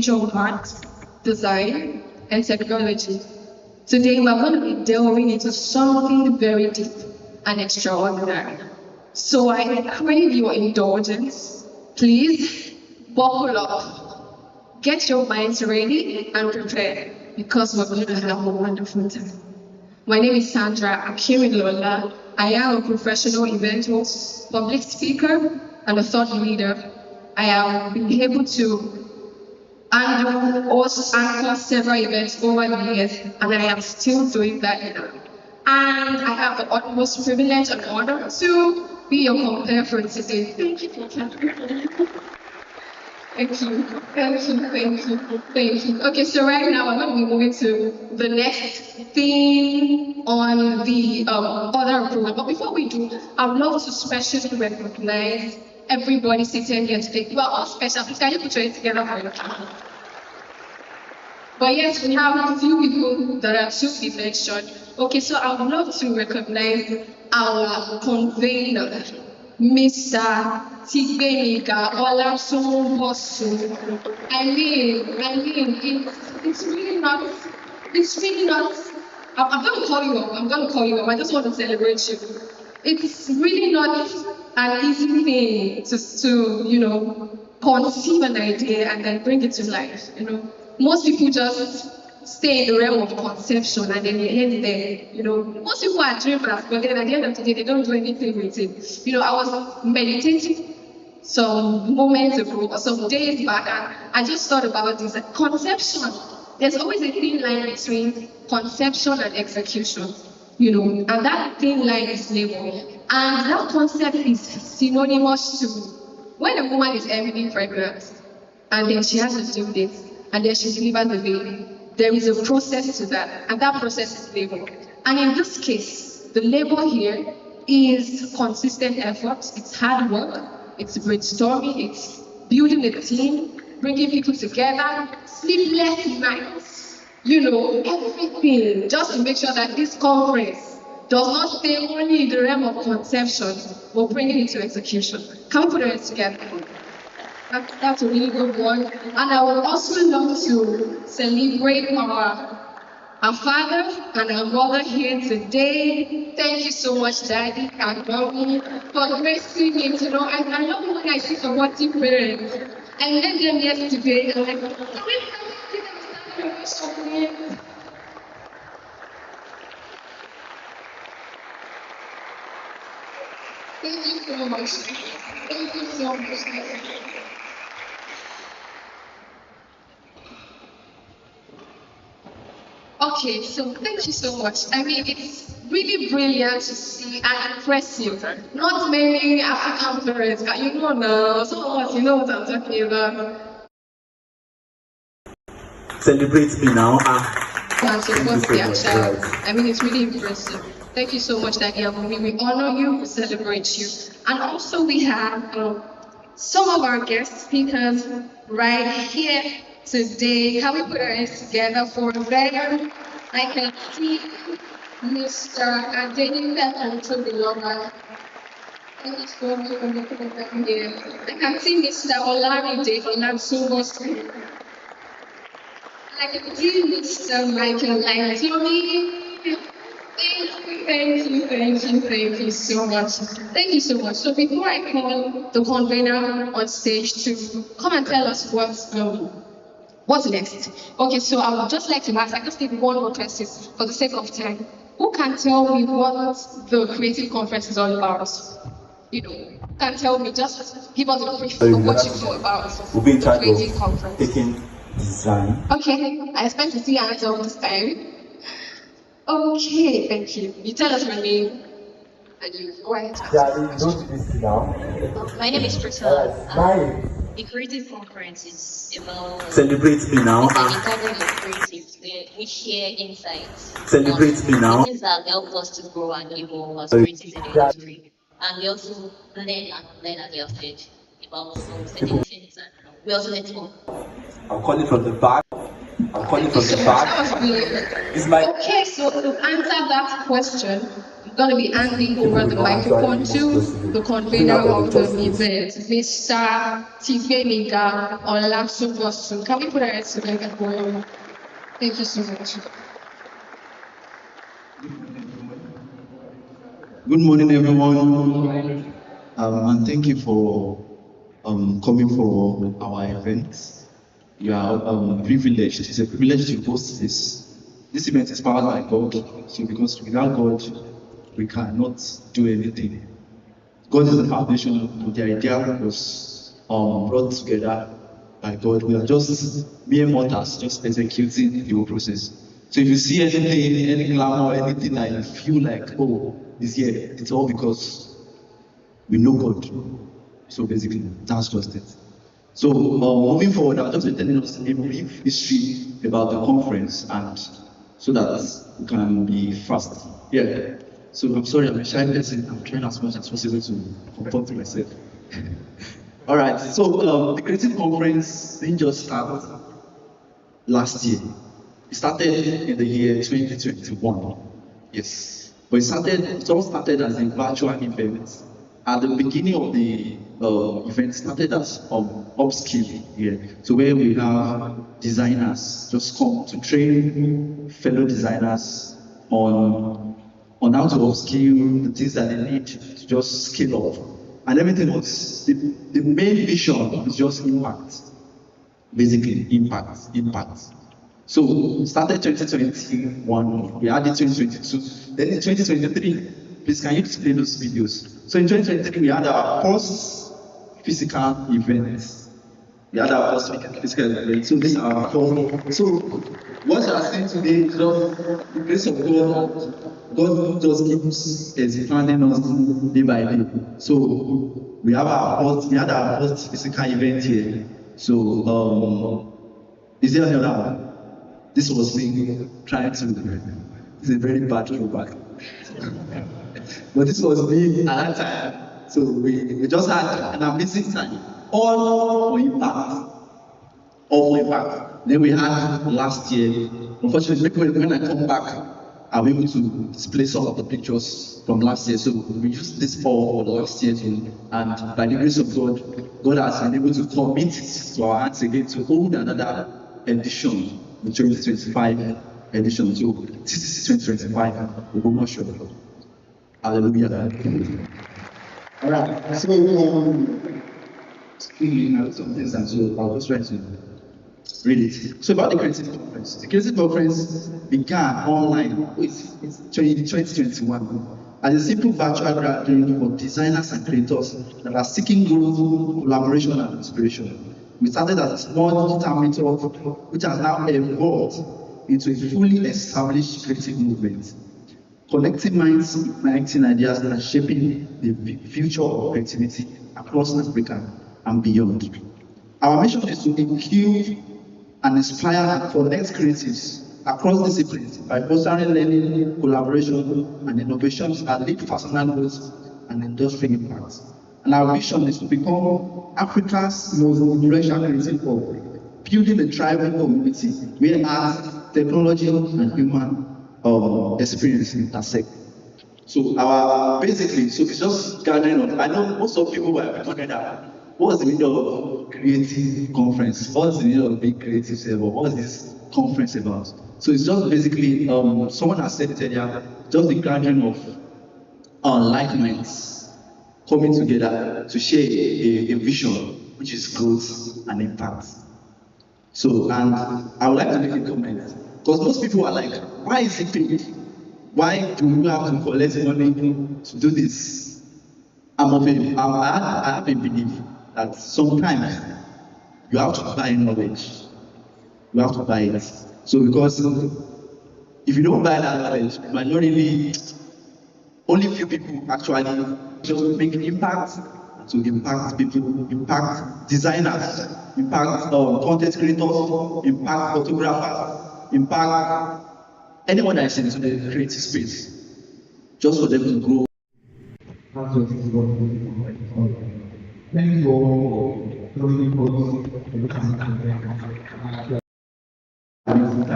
visual art, design, and technology. Today, we're going to be delving into something very deep and extraordinary. So I crave your indulgence. Please buckle up, get your minds ready and prepare because we're going to have a wonderful time. My name is Sandra Akimilola. I am a professional event host, public speaker, and a thought leader. I have been able to anchor several events over the years, and I am still doing that now. And I have the utmost privilege and honor to be your compare for today. Thank you for coming. Thank you. Okay, so right now I'm going to be moving to the next theme on the other program. But before we do, I would love to specially recognize everybody sitting here today. You are all special. Please, can you put your hands together for your family? But yes, we have a few people that are to be mentioned. Okay, so I would love to recognize our convener, Mr. Tigbenika Olasunbosu. I mean, it's really not, I'm going to call you up, I just want to celebrate you. It's really not an easy thing to conceive an idea and then bring it to life, Most people just stay in the realm of conception and then they end there, Most people are dreamers, but then at the end of the day, they don't do anything with it. I was meditating some moments ago, or some days back, and I just thought about this conception. There's always a thin line between conception and execution, and that thin line is labor. And that concept is synonymous to when a woman is heavily pregnant, and then she has to do this, and then she delivers the baby. There is a process to that, and that process is labor. And in this case, the labor here is consistent effort, it's hard work, it's brainstorming, it's building a team, bringing people together, sleepless nights, everything, just to make sure that this conference does not stay only in the realm of conception, but bringing it to execution. Can we put it together? That's a really good one. And I would also love to celebrate our father and our mother here today. Thank you so much, Daddy and Mommy, for gracing me to know. And I love it when I see supportive parents. I met them yesterday, and I'm like, can we give them a celebration? Thank you so much. Thank you so much. Okay, so thank you so much. I mean, it's really brilliant to see and impressive. Not many African parents, now, some of us, what I'm talking about. Celebrate me now. And support their child. I mean, it's really impressive. Thank you so much, Daddy. We honor you, we celebrate you. And also we have some of our guest speakers right here today. Can we put our hands together for them? I can see Mr. Adenike Antobiloba. Thank you so much for making them here. I can see Mr. Olamide Olasunbosu. I can see Mr. Michael Laitoni. Thank you so much. Thank you so much. So before I call the convener on stage to come and tell us what's next? Okay, so I would just like to ask, I just need one more question for the sake of time. Who can tell me what the Creative Conference is all about? Who can tell me, just give us a brief of what you know about the Creative Conference. Taking design. Okay, I expect to see hands all this time. Okay, thank you. You tell us your name and you go ahead. Yeah, don't this now. My name is Priscilla. The Creative Conference is about Celebrate me now. It's an gathering of creatives where we share insights. Celebrate me now. Things that help us to grow and evolve as creatives in the industry. And we also learn at the stage about some certain things. And we also network. I'm calling from the back. That was brilliant. It's my Okay, so to answer that question, going to be handing over the microphone to the convener of the event, Mr. Tifenika Olasubosu. Can we put our hands together for him? Thank you so much. Good morning, everyone, and thank you for coming for our event. You are privileged. It's a privilege to host this. This event is powered by God, so because without God, we cannot do anything. God is the foundation. The idea was brought together by God. We are just mere mortals, just executing the whole process. So if you see anything, any glamour, anything that you feel like, oh, it's here, it's all because we know God. So basically, that's just it. So moving forward, I'll just be telling us a brief history about the conference, and so that we can be fast. Yeah. So I'm sorry, I'm a shy person. I'm trying as much as possible to comport myself. All right. So the creative conference didn't just start last year. It started in the year 2021. Yes. But it all started as a virtual event. At the beginning of the event started as upskill here. So where we have designers just come to train fellow designers on how to upskill the things that they need to just scale up. And everything was the main vision is just impact. Basically, impact. So started 2021, we added 2022, then in 2023, please can you display those videos? So in 2023, we had our first physical event. We had our first physical event. So this is our first. So what you are seeing today is just the grace of God. God just keeps expanding us day by day. So we had our first physical event here. So is there any other one? This was me trying to. This is a very bad throwback. But this was me at that time. So we just had an amazing time. All for impact. All for impact. Then we had last year. Unfortunately, when I come back, I'm able to display some of the pictures from last year. So we used this for the last year too. And by the grace of God, God has been able to commit to our hands again to hold another edition, the 2025 edition. So TCC25, we will not show it. Hallelujah. All right. So speaking out some things, and so I'll just try to read it. So about the creative conference. The creative conference began online with 2021 as a simple virtual gathering for designers and creators that are seeking growth, collaboration, and inspiration. We started as a small digital meetup, which has now evolved into a fully established creative movement, connecting minds, igniting ideas, and shaping the future of creativity across Africa and beyond. Our mission is to include and inspire and connect creatives across disciplines by fostering learning, collaboration, and innovations that lead personal growth and industrial impact. And our vision is to become Africa's most influential creative hub, building a thriving community where art, technology, and human experience intersect. So it's just gathering of. I know most of people were wondering that. What's the meaning of creative conference? What's the meaning of being creative server? What's this conference about? So it's just basically, someone has said it earlier, just the gathering of like minds coming together to share a vision, which is growth and impact. So, and I would like to make a comment, because most people are like, why is it paid? Why do we have to collect money to do this? I have a belief that sometimes you have to buy knowledge. You have to buy it. So because if you don't buy that knowledge, you might not really, only few people actually just make an impact to impact people, impact designers, impact content creators, impact photographers, impact anyone that is into the creative space, just for them to grow. Thank you all for coming.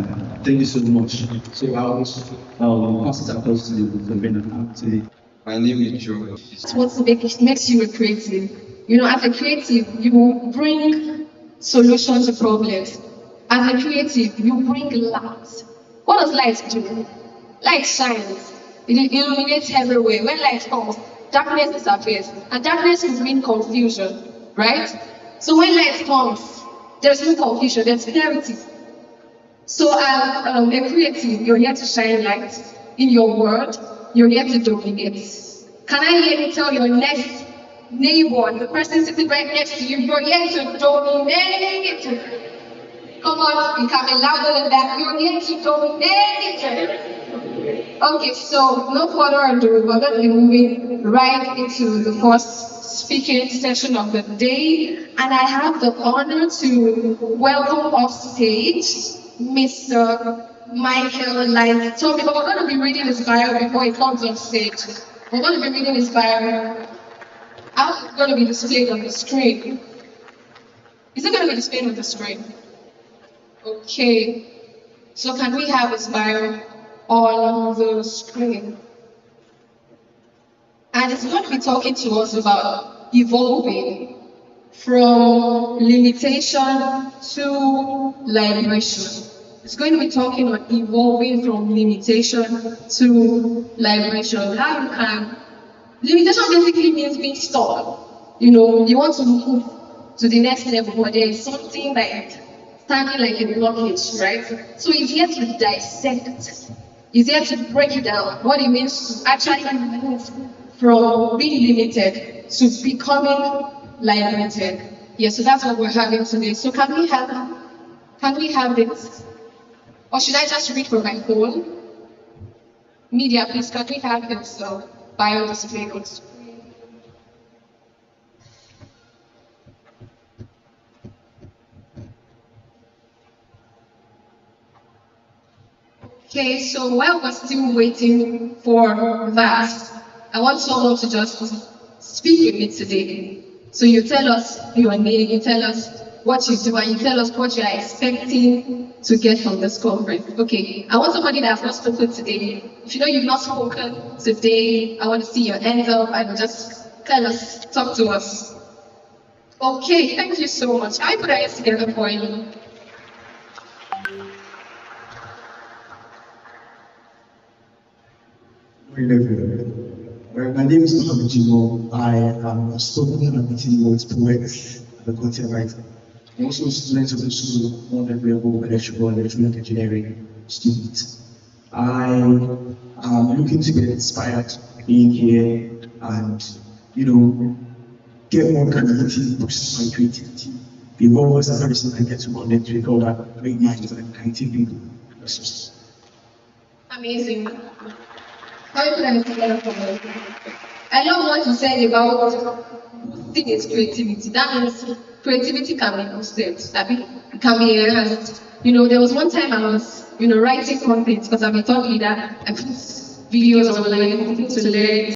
time. Thank you so much. So I'll pass it across to the venue. My name is Joe. That's what makes you a creative. You know, as a creative, you bring solutions to problems. As a creative, you bring light. What does light do? Light shines. It illuminates everywhere. When light comes, darkness disappears. And darkness will bring confusion, right? So when light comes, there's no confusion, there's clarity. So as a creative, you're here to shine light. In your world, you're here to dominate. Can I hear you tell your next neighbor, the person sitting right next to you, you're here to dominate? Come on, you can be louder than that. You're here to dominate. Okay, so no further ado, we're going to be moving right into the first speaking session of the day. And I have the honor to welcome off stage Mr. Michael Light. So we're going to be reading his bio before he comes on stage. We're going to be reading his bio. How it's going to be displayed on the screen? Is it going to be displayed on the screen? Okay. So can we have his bio on the screen? And it's going to be talking to us about evolving from limitation to liberation. It's going to be talking about evolving from limitation to liberation. How you can, limitation basically means being stuck. You know, you want to move to the next level, but there is something like standing like a blockage, right? So he's here to dissect, he's here to break it down, what it means to actually move from being limited to becoming liberated. Yeah, so that's what we're having today. So can we have it? Or should I just read from my phone? Media, please, can we have this bio display on screen? Okay, so while we're still waiting for that, I want someone to just speak with me today. So you tell us your name, you tell us what you do, and you tell us what you are expecting to get from this conference. Okay, I want somebody that has not spoken today. If you know you've not spoken today, I want to see your hands up and just tell us, talk to us. Okay, thank you so much. I put our hands together for you. My name is Mohamed Jimo. I am a spoken and written words poet and a content writer. I'm also a student of the School of Modern Electrical and Electronic Engineering student. I am looking to get inspired being here and, get more creativity, push my creativity. Be always a person I get to connect with all that great minds and creative people. Amazing. I love what you said about thing is creativity. That means creativity can be boosted. It can be enhanced. There was one time I was, writing content because I'm a thought leader. I put videos online to learn.